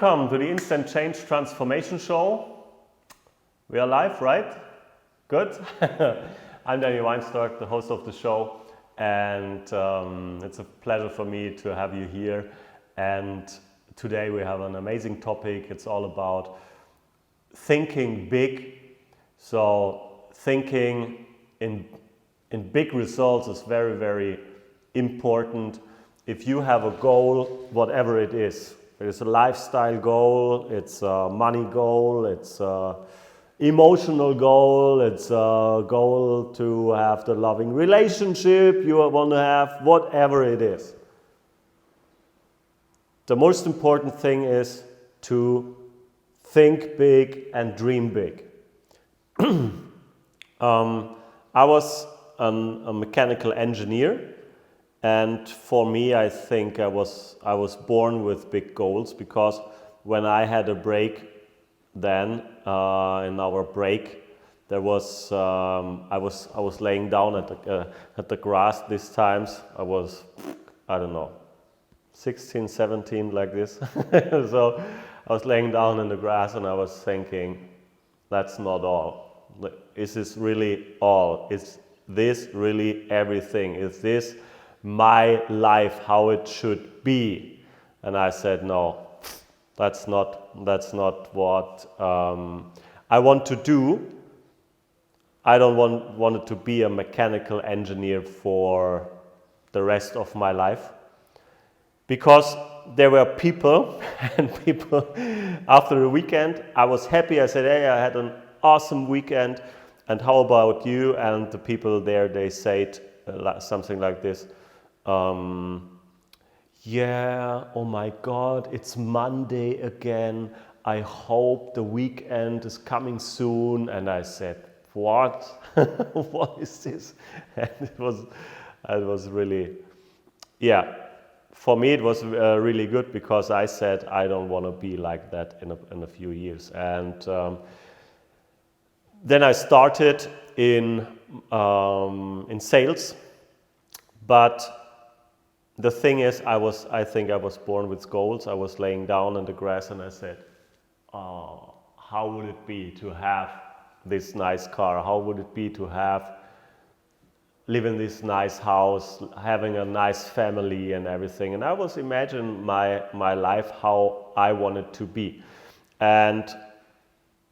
Welcome to the Instant Change Transformation Show. We are live, right? Good. I'm Daniel Weinstock, the host of the show, and it's a pleasure for me to have you here. And today we have an amazing topic. It's all about thinking big. So thinking in big results is very, very important. If you have a goal, whatever it is, it's a lifestyle goal, it's a money goal, it's a emotional goal, it's a goal to have the loving relationship you want to have, whatever it is. The most important thing is to think big and dream big. I was a mechanical engineer. And for me, I think I was born with big goals, because when I had a break, then in our break, there was I was laying down at the grass. These times I was, I don't know, 16, 17, like this. So I was laying down in the grass and I was thinking, that's not all. Is this really all? Is this really everything? Is this my life, how it should be? And I said, no, that's not what I want to do. I don't want to be a mechanical engineer for the rest of my life, because there were people after the weekend, I was happy. I said, hey, I had an awesome weekend, and how about you? And the people there, they said something like this. Yeah, oh my God, it's Monday again. I hope the weekend is coming soon. And I said, what? What is this? And it was really, yeah, for me it was really good, because I said I don't want to be like that in a few years. And then I started in sales, but the thing is, I think I was born with goals. I was laying down in the grass and I said, oh, how would it be to have this nice car? How would it be to live in this nice house, having a nice family and everything? And I was imagining my life, how I wanted to be. And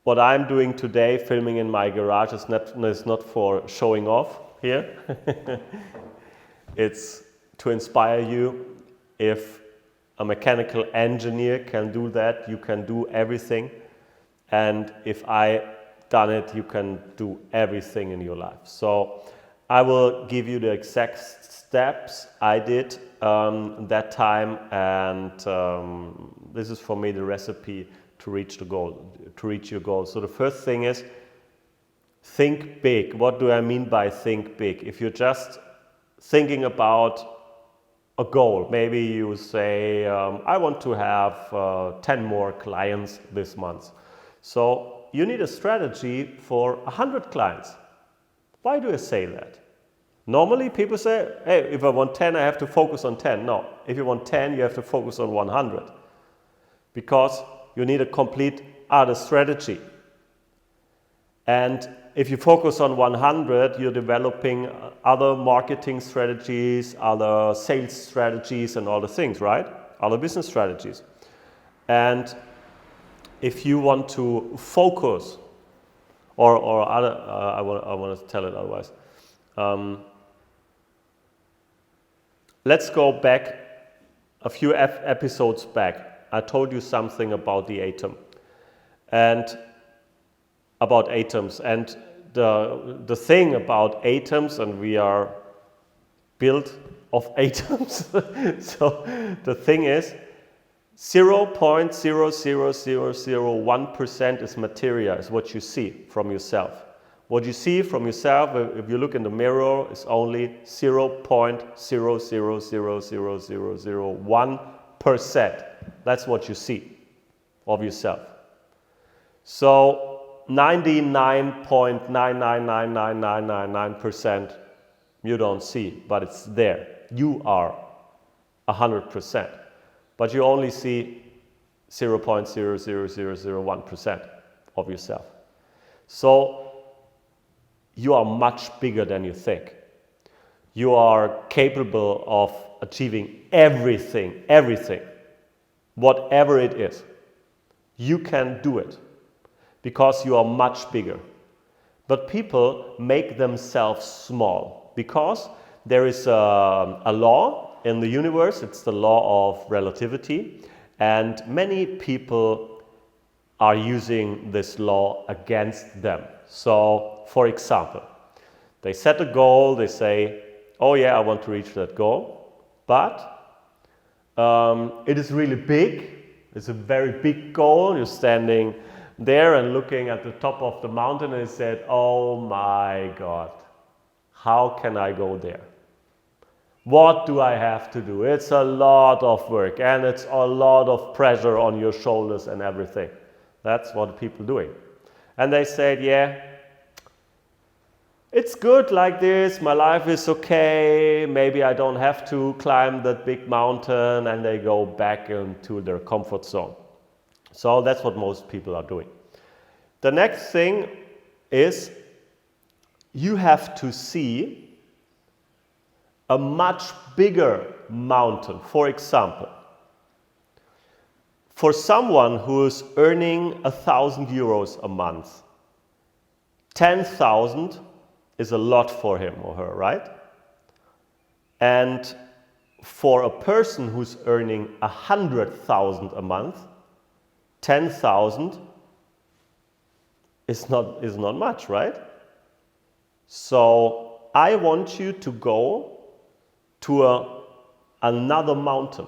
what I'm doing today, filming in my garage, is not for showing off here. It's to inspire you. If a mechanical engineer can do that, you can do everything. And if I done it, you can do everything in your life. So I will give you the exact steps I did that time, and this is for me the recipe to reach the goal, to reach your goal. So the first thing is think big. What do I mean by think big? If you're just thinking about a goal, maybe you say, I want to have 10 more clients this month. So you need a strategy for 100 clients. Why do I say that? Normally people say, hey, if I want 10, I have to focus on 10. No, if you want 10, you have to focus on 100. Because you need a complete other strategy. And if you focus on 100, you're developing other marketing strategies, other sales strategies, and all the things, right? Other business strategies. And if you want to focus, or other, I want to tell it otherwise. Let's go back a few episodes back. I told you something about the atom. And about atoms, and the thing about atoms, and we are built of atoms. So the thing is 0.00001% is materia, is what you see from yourself. What you see from yourself, if you look in the mirror, is only 0.0000001%. That's what you see of yourself. So 99.9999999% you don't see, but it's there. You are 100%, but you only see 0.00001% of yourself. So you are much bigger than you think. You are capable of achieving everything, whatever it is. You can do it because you are much bigger. But people make themselves small because there is a law in the universe. It's the law of relativity, and many people are using this law against them. So, for example, they set a goal, they say, oh yeah, I want to reach that goal, but it is really big. It's a very big goal. You're standing there and looking at the top of the mountain and said, oh my God, how can I go there? What do I have to do? It's a lot of work and it's a lot of pressure on your shoulders and everything. That's what people are doing. And they said, yeah, it's good like this, my life is okay, maybe I don't have to climb that big mountain, and they go back into their comfort zone. So that's what most people are doing. The next thing is you have to see a much bigger mountain. For example, for someone who is earning 1,000 euros a month, 10,000 is a lot for him or her, right? And for a person who's earning 100,000 a month, 10,000 is not much, right? So I want you to go to another mountain.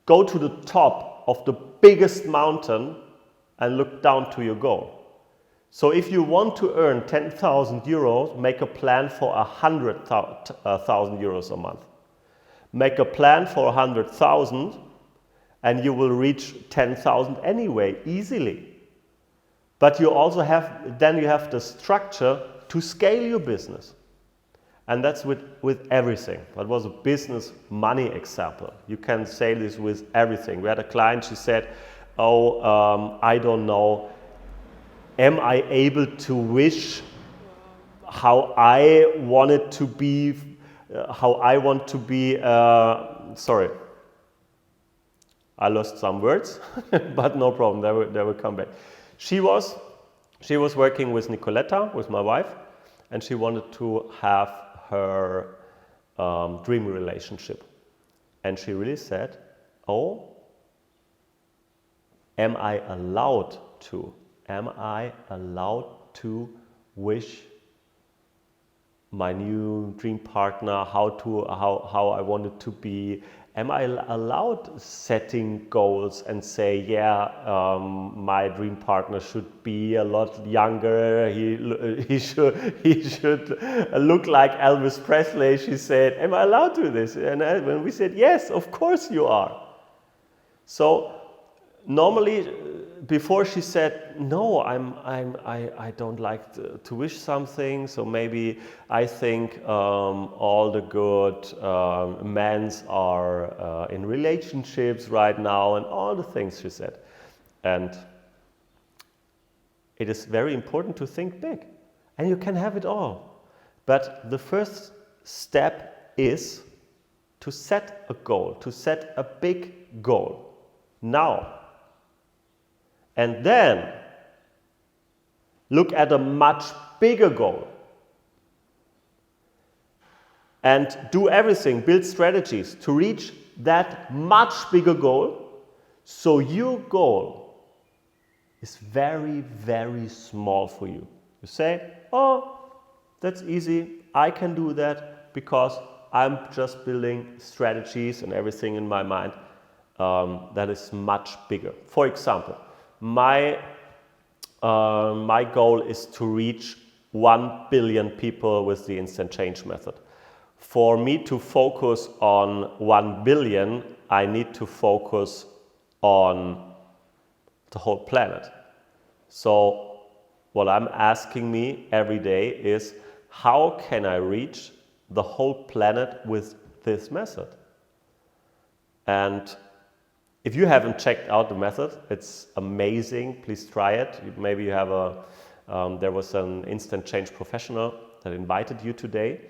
Go to the top of the biggest mountain and look down to your goal. So if you want to earn 10,000 euros, make a plan for 100,000 euros a month. Make a plan for 100,000 and you will reach 10,000 anyway, easily. But you also have the structure to scale your business. And that's with everything. That was a business money example. You can say this with everything. We had a client, she said, I don't know, am I able to wish how I want to be, sorry, I lost some words, but no problem, they will come back. She was working with Nicoletta, with my wife, and she wanted to have her dream relationship. And she really said, am I allowed to? Am I allowed to wish my new dream partner how I want it to be? Am I allowed setting goals and say, my dream partner should be a lot younger, he should look like Elvis Presley? She said, am I allowed to do this? And when we said, yes, of course you are. So normally, before she said, no, I don't like to wish something, so maybe I think all the good men are in relationships right now, and all the things she said. And it is very important to think big, and you can have it all. But the first step is to set a goal, to set a big goal now. And then look at a much bigger goal and do everything, build strategies to reach that much bigger goal. So your goal is very, very small for you. You say, that's easy, I can do that because I'm just building strategies and everything in my mind that is much bigger. For example, my goal is to reach 1 billion people with the instant change method. For me to focus on 1 billion, I need to focus on the whole planet. So what I'm asking me every day is, how can I reach the whole planet with this method? And If you haven't checked out the method, it's amazing. Please try it. Maybe you have there was an instant change professional that invited you today,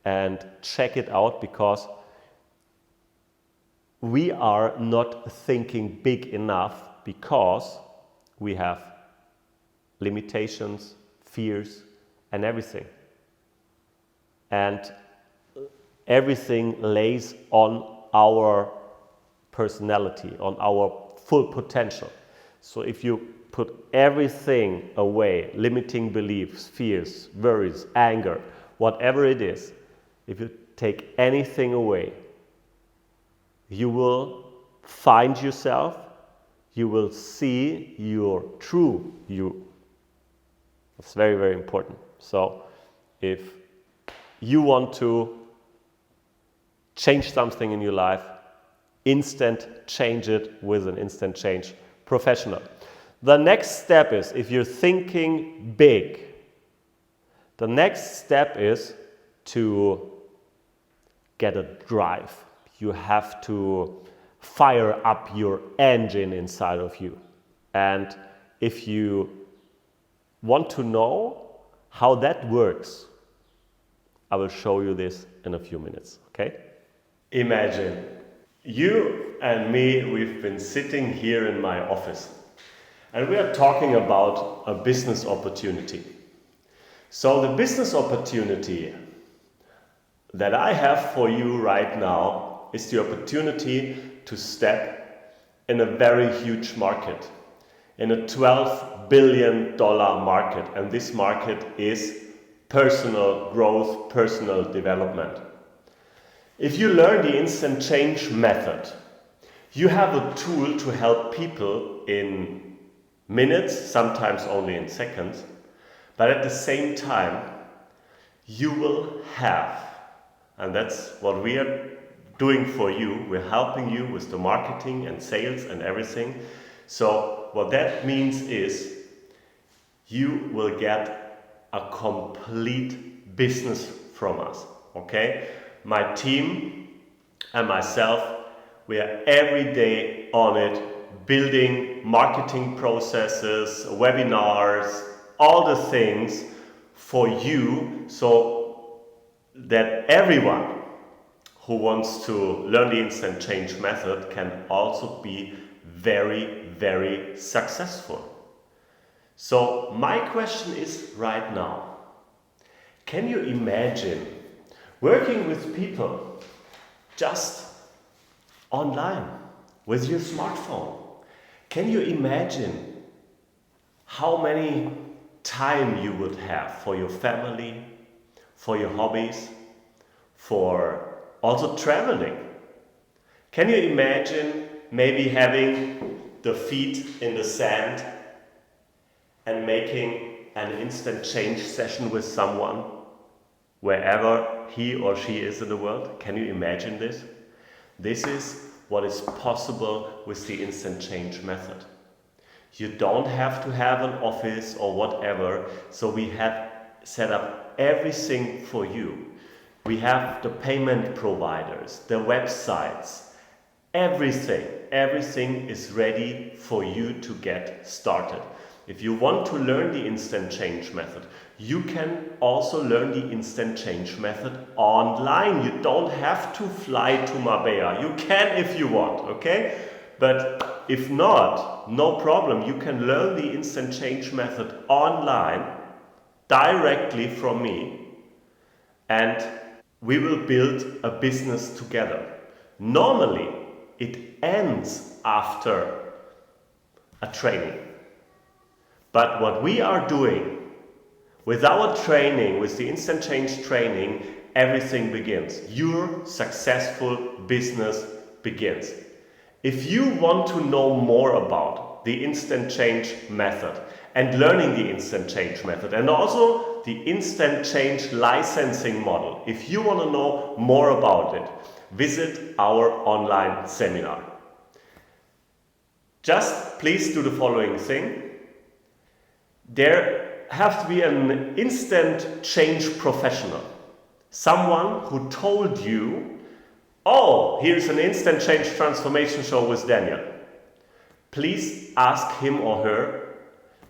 and check it out, because we are not thinking big enough, because we have limitations, fears, and everything. And everything lays on our personality, on our full potential. So if you put everything away, limiting beliefs, fears, worries, anger, whatever it is, if you take anything away, you will find yourself, you will see your true you. It's very, very important. So if you want to change something in your life, instant change it with an instant change professional. The next step is, if you're thinking big, the next step is to get a drive. You have to fire up your engine inside of you. And if you want to know how that works, I will show you this in a few minutes, okay? Imagine you and me, we've been sitting here in my office, and we are talking about a business opportunity. So the business opportunity that I have for you right now is the opportunity to step in a very huge market, in a $12 billion market. And this market is personal growth, personal development. If you learn the instant change method, you have a tool to help people in minutes, sometimes only in seconds, but at the same time, you will have, and that's what we are doing for you, we're helping you with the marketing and sales and everything. So what that means is you will get a complete business from us, okay? My team and myself, we are every day on it, building marketing processes, webinars, all the things for you, so that everyone who wants to learn the instant change method can also be very, very successful. So my question is right now, can you imagine working with people just online with your smartphone? Can you imagine how many time you would have for your family, for your hobbies, for also traveling? Can you imagine maybe having the feet in the sand and making an instant change session with someone wherever he or she is in the world? Can you imagine this? This is what is possible with the instant change method. You don't have to have an office or whatever, so we have set up everything for you. We have the payment providers, the websites, everything is ready for you to get started. If you want to learn the instant change method, you can also learn the instant change method online. You don't have to fly to Marbella. You can if you want, okay? But if not, no problem. You can learn the instant change method online directly from me, and we will build a business together. Normally, it ends after a training. But what we are doing with our training, with the instant change training, everything begins. Your successful business begins. If you want to know more about the instant change method and learning the instant change method, and also the instant change licensing model, if you want to know more about it, visit our online seminar. Just please do the following thing. There has to be an instant change professional. Someone who told you, oh, here's an instant change transformation show with Daniel. please ask him or her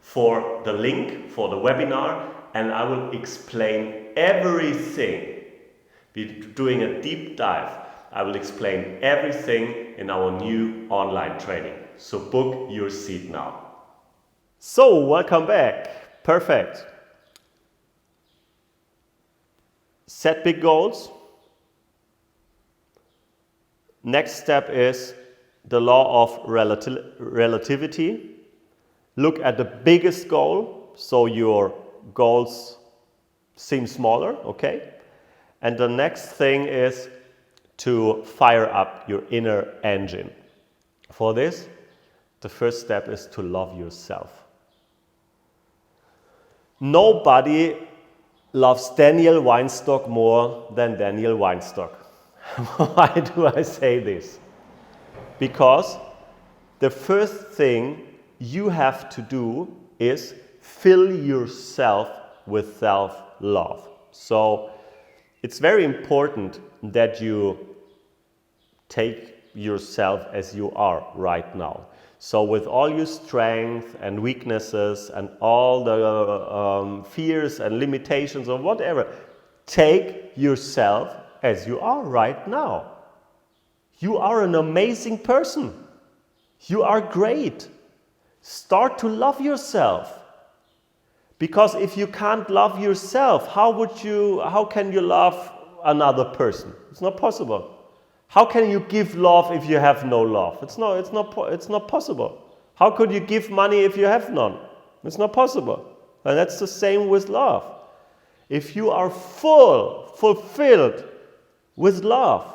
for the link for the webinar, and I will explain everything. We're doing a deep dive. I will explain everything in our new online training. So book your seat now. So, welcome back. Perfect. Set big goals. Next step is the law of relativity. Look at the biggest goal, so your goals seem smaller, okay? And the next thing is to fire up your inner engine. For this, the first step is to love yourself. Nobody loves Daniel Weinstock more than Daniel Weinstock. Why do I say this? Because the first thing you have to do is fill yourself with self-love. So it's very important that you take yourself as you are right now. So with all your strengths and weaknesses and all the fears and limitations or whatever, take yourself as you are right now. You are an amazing person. You are great. Start to love yourself. Because if you can't love yourself, how can you love another person? It's not possible. How can you give love if you have no love? It's not possible. How could you give money if you have none? It's not possible. And that's the same with love. If you are fulfilled with love,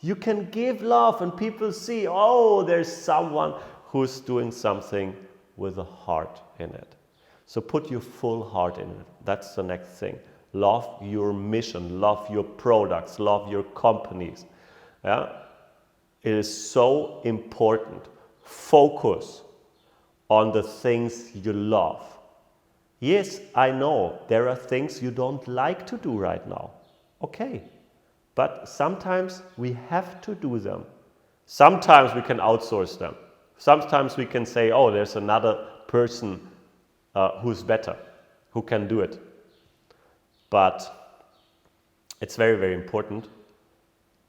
you can give love and people see, oh, there's someone who's doing something with a heart in it. So put your full heart in it. That's the next thing. Love your mission, love your products, love your companies. Yeah? It is so important. Focus on the things you love. Yes, I know there are things you don't like to do right now. Okay. But sometimes we have to do them. Sometimes we can outsource them. Sometimes we can say, oh, there's another person who's better, who can do it. But it's very, very important.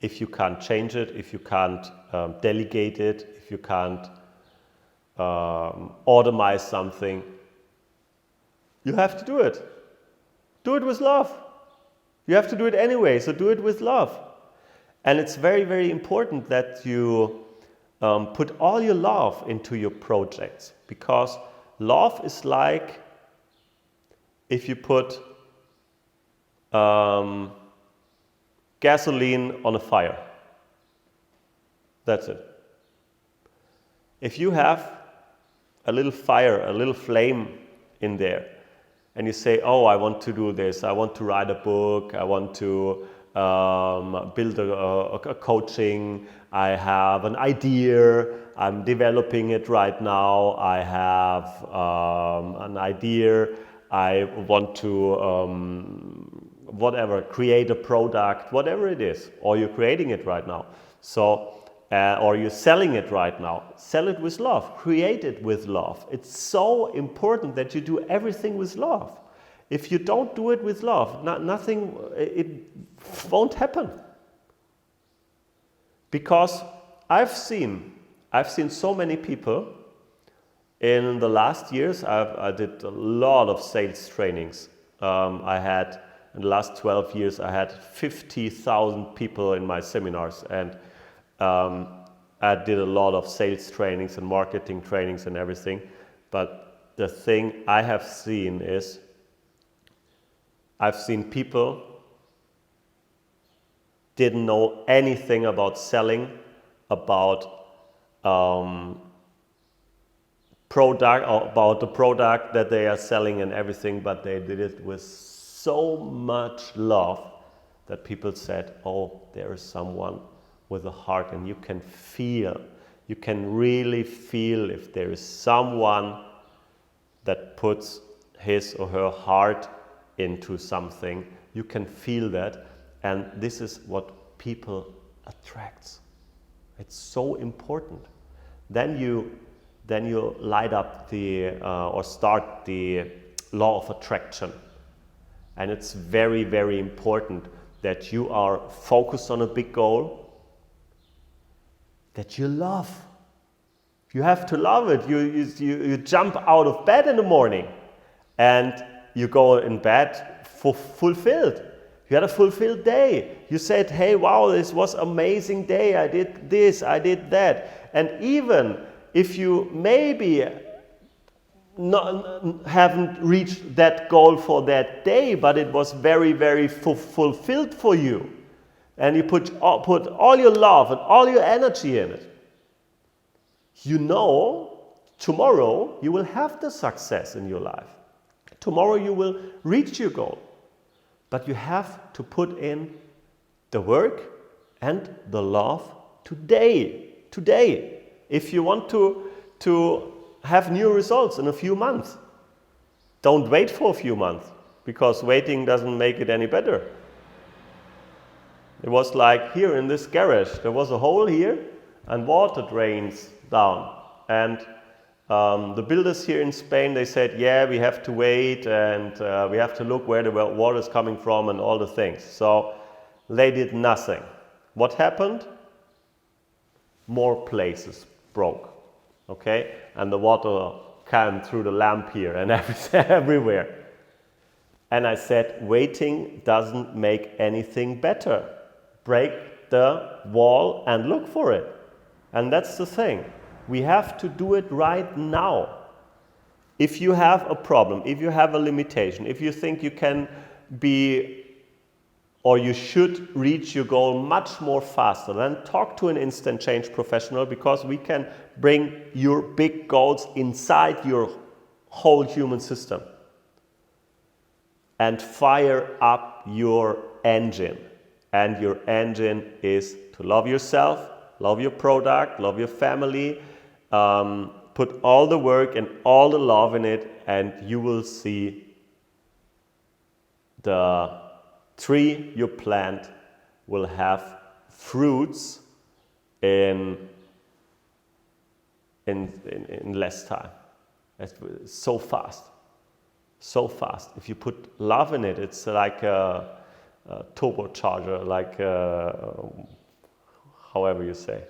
If you can't change it, if you can't delegate it, if you can't automize something, you have to do it. Do it with love. You have to do it anyway, so do it with love. And it's very, very important that you put all your love into your projects, because love is like if you put gasoline on a fire. That's it. If you have a little fire, a little flame in there, and you say, oh, I want to do this, I want to write a book, I want to build a coaching, I have an idea, I'm developing it right now, I have an idea, I want to create a product, whatever it is, or you're creating it right now. So, or you're selling it right now. Sell it with love, create it with love. It's so important that you do everything with love. If you don't do it with love, nothing, it won't happen. Because I've seen so many people in the last years. I did a lot of sales trainings. In the last 12 years, I had 50,000 people in my seminars, and I did a lot of sales trainings and marketing trainings and everything. But the thing I have seen is, I've seen people didn't know anything about selling, about about the product that they are selling and everything, but they did it with so much love that people said, oh, there is someone with a heart, and you can really feel if there is someone that puts his or her heart into something. You can feel that, and this is what people attracts. It's so important. Then you then you light up or start the law of attraction. And it's very, very important that you are focused on a big goal that you love. You have to love it. You jump out of bed in the morning and you go in bed fulfilled. You had a fulfilled day. You said, hey, wow, this was an amazing day. I did this, I did that. And even if you maybe haven't reached that goal for that day, but it was very, very fulfilled for you, and you put all your love and all your energy in it, you know tomorrow you will have the success in your life. Tomorrow you will reach your goal. But you have to put in the work and the love today. Today. If you want to have new results in a few months, don't wait for a few months, because waiting doesn't make it any better. It was like here in this garage, there was a hole here and water drains down. And the builders here in Spain, they said, yeah, we have to wait and we have to look where the water is coming from and all the things. So they did nothing. What happened? More places broke, okay? And the water came through the lamp here and everywhere. And I said, waiting doesn't make anything better. Break the wall and look for it. And that's the thing. We have to do it right now. If you have a problem, if you have a limitation, if you think you can be or you should reach your goal much more faster, then talk to an instant change professional, because we can bring your big goals inside your whole human system and fire up your engine. And your engine is to love yourself, love your product, love your family, put all the work and all the love in it, and you will see the tree you plant will have fruits in less time. It's so fast. So fast. If you put love in it, it's like a turbocharger, like however you say.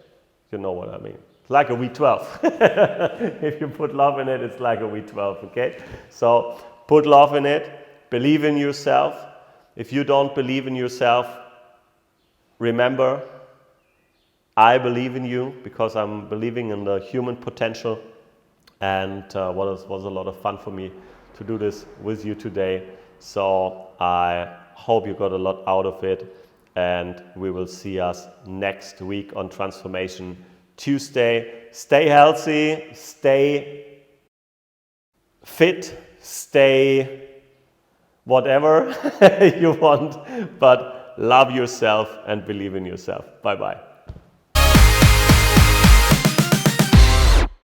You know what I mean. It's like a V12. If you put love in it, it's like a V12, okay? So put love in it, believe in yourself. If you don't believe in yourself, remember, I believe in you, because I'm believing in the human potential. And was a lot of fun for me to do this with you today. So I hope you got a lot out of it. And we will see us next week on Transformation Tuesday. Stay healthy, stay fit, stay whatever you want, but love yourself and believe in yourself. Bye-bye.